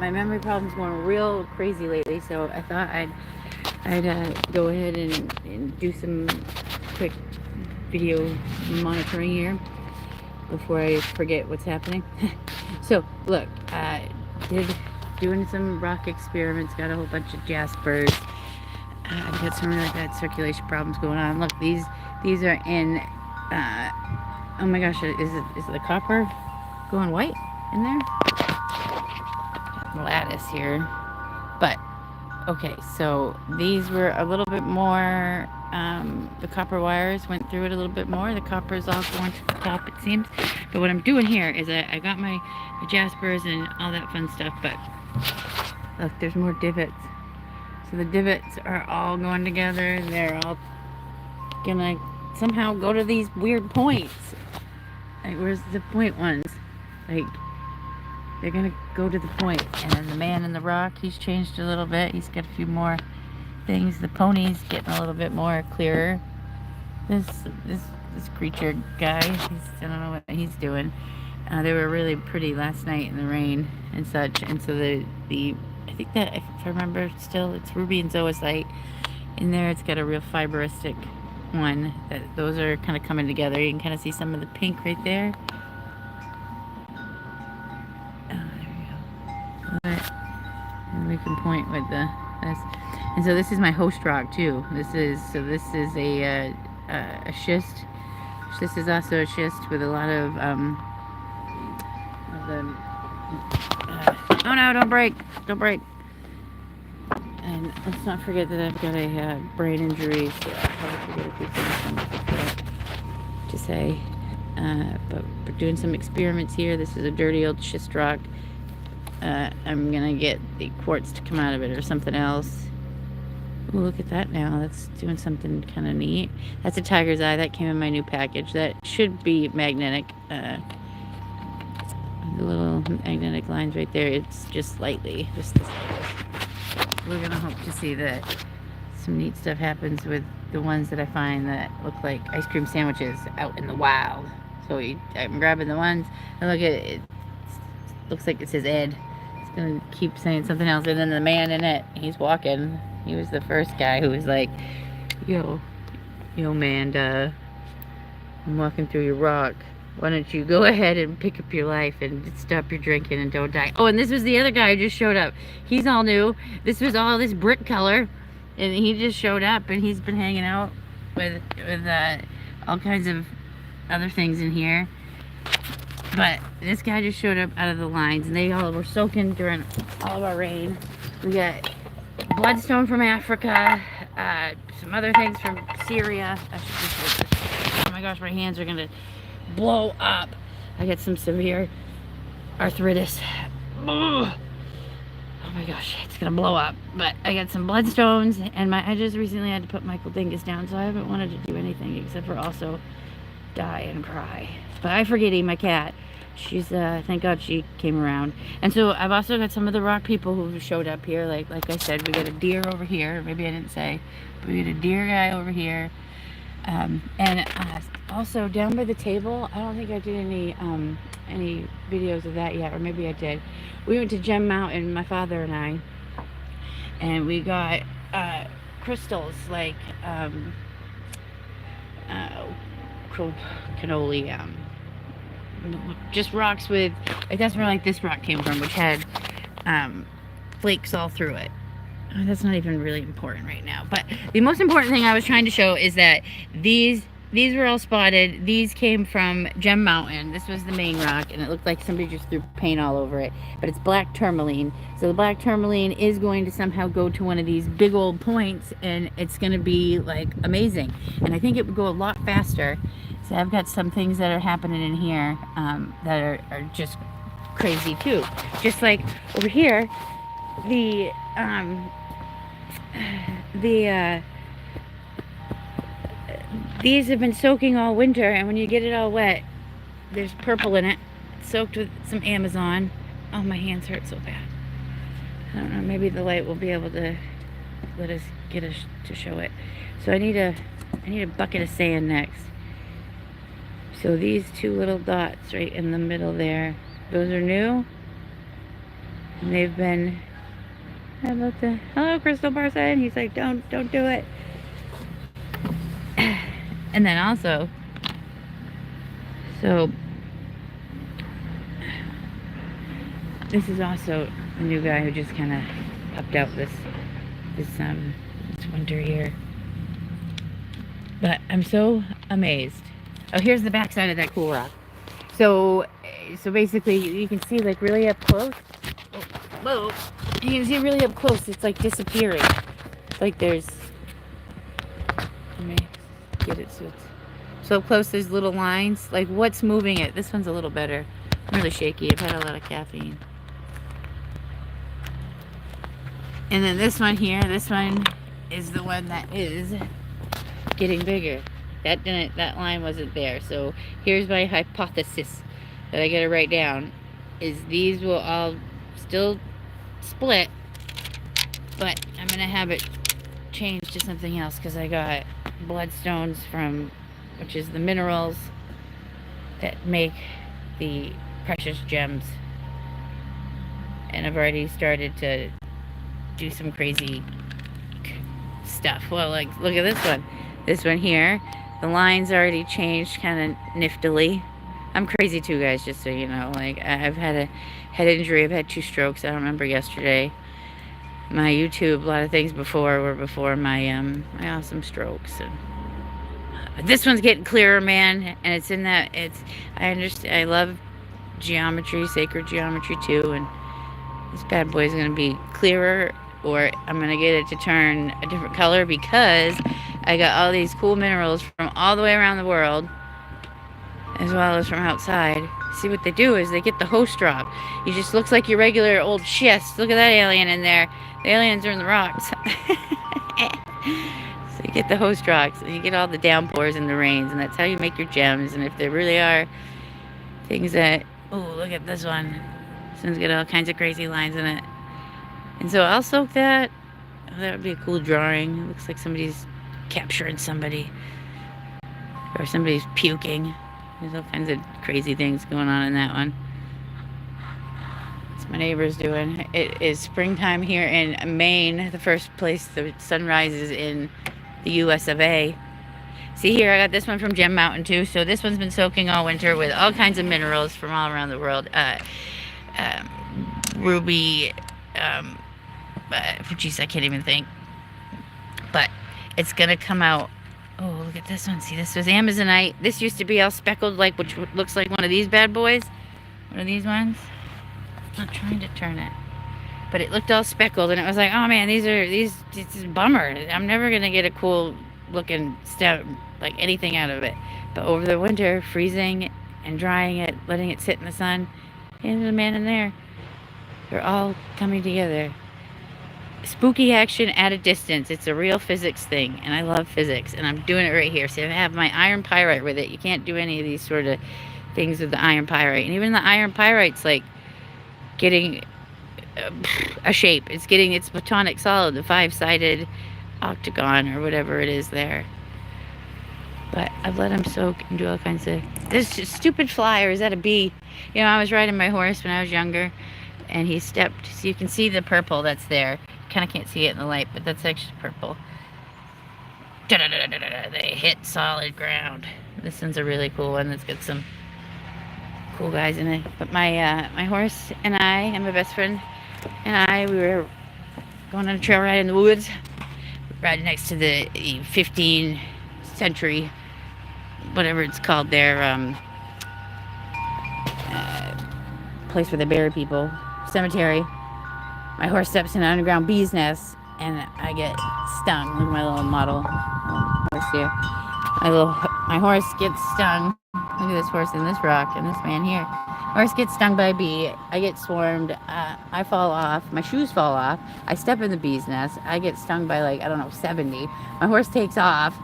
my memory problem's going real crazy lately, so I thought I'd go ahead and do some quick video monitoring here before I forget what's happening. So look, doing some rock experiments, got a whole bunch of jaspers. I've got some really bad circulation problems going on. Look, these are in oh my gosh, is the copper going white in there? Lattice here. But okay, so these were a little bit more, the copper wires went through it a little bit more. The copper is all going to the top, it seems. But what I'm doing here is I got my jaspers and all that fun stuff, but look, there's more divots. So the divots are all going together. They're all gonna somehow go to these weird points. Like, where's the point ones? Like, they're gonna go to the point. And then the man in the rock, he's changed a little bit. He's got a few more things. The pony's getting a little bit more clearer. This creature guy, I don't know what he's doing. They were really pretty last night in the rain and such. And so I think that, if I remember still, it's ruby and zoisite. In there, it's got a real fiberistic one. Those are kind of coming together. You can kind of see some of the pink right there. And we can point with this. And so this is my host rock too. This is a schist. This is also a schist with a lot of the. Oh no! Don't break! Don't break! And let's not forget that I've got a brain injury, so I'll probably forget a few things to say. But we're doing some experiments here. This is a dirty old schist rock. I'm gonna get the quartz to come out of it or something else. Ooh, look at that now. That's doing something kind of neat. That's a tiger's eye. That came in my new package. That should be magnetic. The little magnetic lines right there. It's just slightly. Just this. We're gonna hope to see that some neat stuff happens with the ones that I find that look like ice cream sandwiches out in the wild. So I'm grabbing the ones and look at it. It looks like it says Ed. It's gonna keep saying something else, and then the man in it, he's walking. He was the first guy who was like, yo man, I'm walking through your rock. Why don't you go ahead and pick up your life and stop your drinking and don't die. Oh, and this was the other guy who just showed up. He's all new. This was all this brick color, and he just showed up, and he's been hanging out with all kinds of other things in here. But this guy just showed up out of the lines, and they all were soaking during all of our rain. We got bloodstone from Africa, some other things from Syria. Oh my gosh, my hands are gonna blow up. I got some severe arthritis. Ugh. Oh my gosh, it's gonna blow up. But I got some bloodstones, and I just recently had to put Michael Dingus down, so I haven't wanted to do anything except for also die and cry. But I forget my cat. She's thank God she came around. And so I've also got some of the rock people who showed up here. Like I said, we got a deer over here. Maybe I didn't say, but we got a deer guy over here. And also down by the table, I don't think I did any videos of that yet, or maybe I did. We went to Gem Mountain, my father and I, and we got crystals like cannoli, just rocks with, like, that's where like this rock came from, which had flakes all through it. That's not even really important right now, but the most important thing I was trying to show is that these were all spotted. These came from Gem Mountain. This was the main rock, and it looked like somebody just threw paint all over it, but it's black tourmaline. So the black tourmaline is going to somehow go to one of these big old points, and it's going to be like amazing, and I think it would go a lot faster. So I've got some things that are happening in here that are just crazy too. Just like over here, these have been soaking all winter, and when you get it all wet, there's purple in it. It's soaked with some Amazon. Oh, my hands hurt so bad. I don't know, maybe the light will be able to let us get us to show it. So I need a bucket of sand next. So these two little dots right in the middle there, those are new. And they've been, how about the, hello, Crystal Parson. He's like, don't do it. And then also, so this is also a new guy who just kind of popped out this winter here. But I'm so amazed. Oh, here's the backside of that cool rock. So basically, you can see like really up close. Whoa! You can see really up close. It's like disappearing. It's like there's. Let me get it so it's so up close. There's little lines. Like what's moving it? This one's a little better. I'm really shaky. I've had a lot of caffeine. And then this one here. This one is the one that is getting bigger. That line wasn't there. So here's my hypothesis that I gotta write down is these will all still split, but I'm gonna have it changed to something else because I got bloodstones from, which is the minerals that make the precious gems, and I've already started to do some crazy stuff. Well, like look at this one here. The line's already changed kind of niftily. I'm crazy too, guys, just so you know. Like, I've had a head injury. I've had 2 strokes. I don't remember yesterday. My YouTube, a lot of things were before my awesome strokes. And, but this one's getting clearer, man. And it's in that, I understand, I love geometry, sacred geometry too. And this bad boy is going to be clearer, or I'm going to get it to turn a different color because I got all these cool minerals from all the way around the world, as well as from outside. See what they do is they get the host rock. It just looks like your regular old schist. Look at that alien in there. The aliens are in the rocks. So you get the host rocks, and you get all the downpours and the rains, and that's how you make your gems. And if there really are things that, oh, look at this one. This one's got all kinds of crazy lines in it. And so I'll soak that. Oh, that would be a cool drawing. It looks like somebody's capturing somebody, or somebody's puking. There's all kinds of crazy things going on in that one. That's my neighbor's doing. It is springtime here in Maine, the first place the sun rises in the US of A. See here, I got this one from Gem Mountain too. So this one's been soaking all winter with all kinds of minerals from all around the world. Ruby, geez, I can't even think. But it's gonna come out. Oh, look at this one. See, this was Amazonite. This used to be all speckled, like, which looks like one of these bad boys. One of these ones. I'm not trying to turn it, but it looked all speckled, and it was like, oh man, this is a bummer. I'm never gonna get a cool looking stem, like anything out of it. But over the winter, freezing and drying it, letting it sit in the sun, and there's a man in there. They're all coming together. Spooky action at a distance. It's a real physics thing, and I love physics, and I'm doing it right here. So I have my iron pyrite with it. You can't do any of these sort of things with the iron pyrite, and even the iron pyrite's like getting a shape. It's getting its platonic solid, the 5-sided octagon or whatever it is there. But I've let him soak and do all kinds of this stupid fly, or is that a bee? You know, I was riding my horse when I was younger, and he stepped, so you can see the purple that's there. Kind of can't see it in the light, but that's actually purple. They hit solid ground. This one's a really cool one that's got some cool guys in it. But my my horse and I, and my best friend and we were going on a trail ride in the woods, right next to the 15th century, whatever it's called there, place where they bury people, cemetery. My horse steps in an underground bee's nest, and I get stung. Look at my little model horse here. My horse gets stung. Look at this horse and this rock and this man here. Horse gets stung by a bee. I get swarmed. I fall off. My shoes fall off. I step in the bee's nest. I get stung by, like, I don't know, 70. My horse takes off.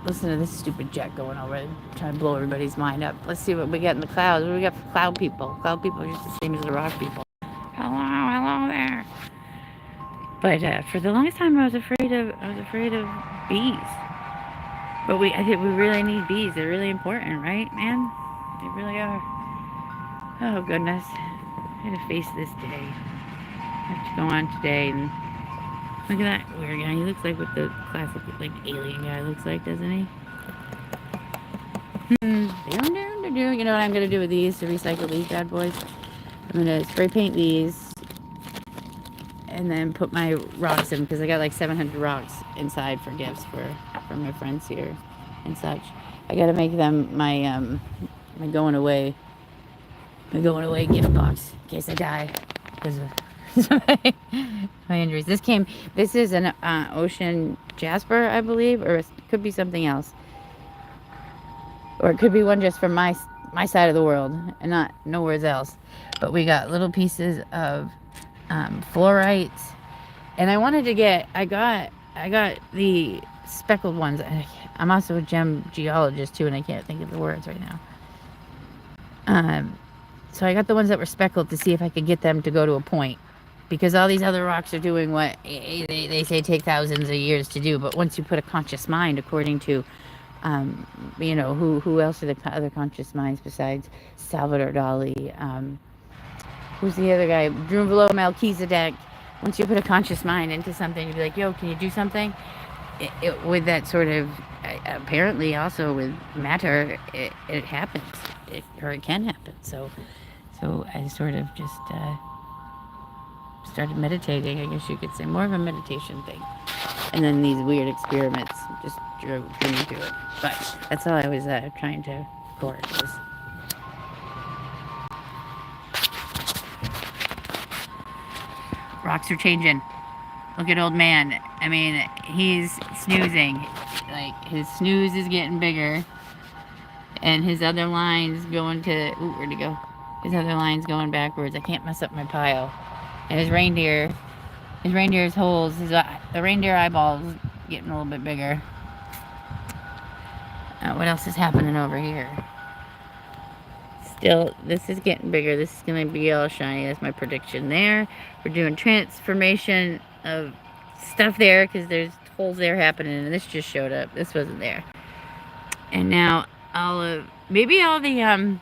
Listen to this stupid jet going over, trying to blow everybody's mind up. Let's see what we got in the clouds. What do we got for cloud people? Cloud people are just the same as the rock people. Hello there. But for the longest time, I was afraid of bees. But I think we really need bees. They're really important, right, man? They really are. Oh goodness. I gotta face this day. I have to go on today and look at that weird guy. He looks like what the classic like alien guy looks like, doesn't he? You know what I'm gonna do with these to recycle these bad boys? I'm gonna spray paint these and then put my rocks in because I got like 700 rocks inside for gifts for my friends here and such. I gotta make them my going away gift box in case I die because of my injuries. This is an ocean jasper, I believe, or it could be something else, or it could be one just from my side of the world and not nowhere else. But we got little pieces of fluorite, and I wanted to get. I got the speckled ones. I'm also a gem geologist too, and I can't think of the words right now. So I got the ones that were speckled to see if I could get them to go to a point, because all these other rocks are doing what they say take thousands of years to do. But once you put a conscious mind, according to, you know, who else are the other conscious minds besides Salvador Dali? Who's the other guy? Drunvalo Melchizedek. Once you put a conscious mind into something, you'd be like, yo, can you do something? With that sort of, apparently also with matter, it happens. Or it can happen. So I sort of just started meditating, I guess you could say. More of a meditation thing. And then these weird experiments just drew me to it. But that's all I was trying to record. Rocks are changing. Look at old man. I mean, he's snoozing. Like, his snooze is getting bigger. And his other line's going to... Ooh, where'd he go? His other line's going backwards. I can't mess up my pile. And his reindeer's holes, the reindeer eyeballs getting a little bit bigger. What else is happening over here? Still, this is getting bigger. This is going to be all shiny. That's my prediction there. We're doing transformation of stuff there because there's holes there happening. And this just showed up. This wasn't there. And now maybe all the,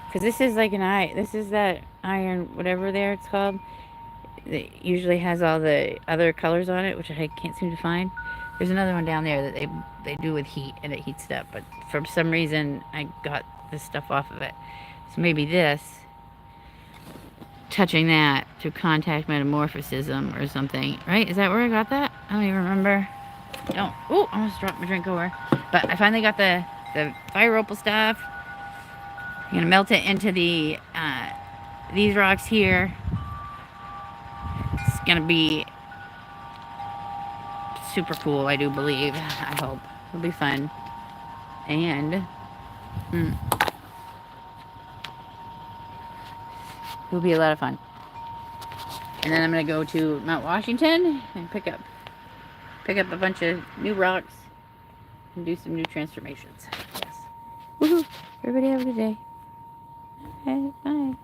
because this is like this is that iron, whatever there it's called. It usually has all the other colors on it, which I can't seem to find. There's another one down there that they do with heat, and it heats it up. But for some reason, I got this stuff off of it. So maybe this, touching that through contact metamorphism or something, right? Is that where I got that? I don't even remember. No. Oh, I almost dropped my drink over. But I finally got the fire opal stuff. I'm gonna melt it into the these rocks here. It's gonna be super cool, I do believe. I hope it'll be fun. And it'll be a lot of fun. And then I'm gonna go to Mount Washington and pick up a bunch of new rocks and do some new transformations. Yes. Woohoo! Everybody have a good day. Bye.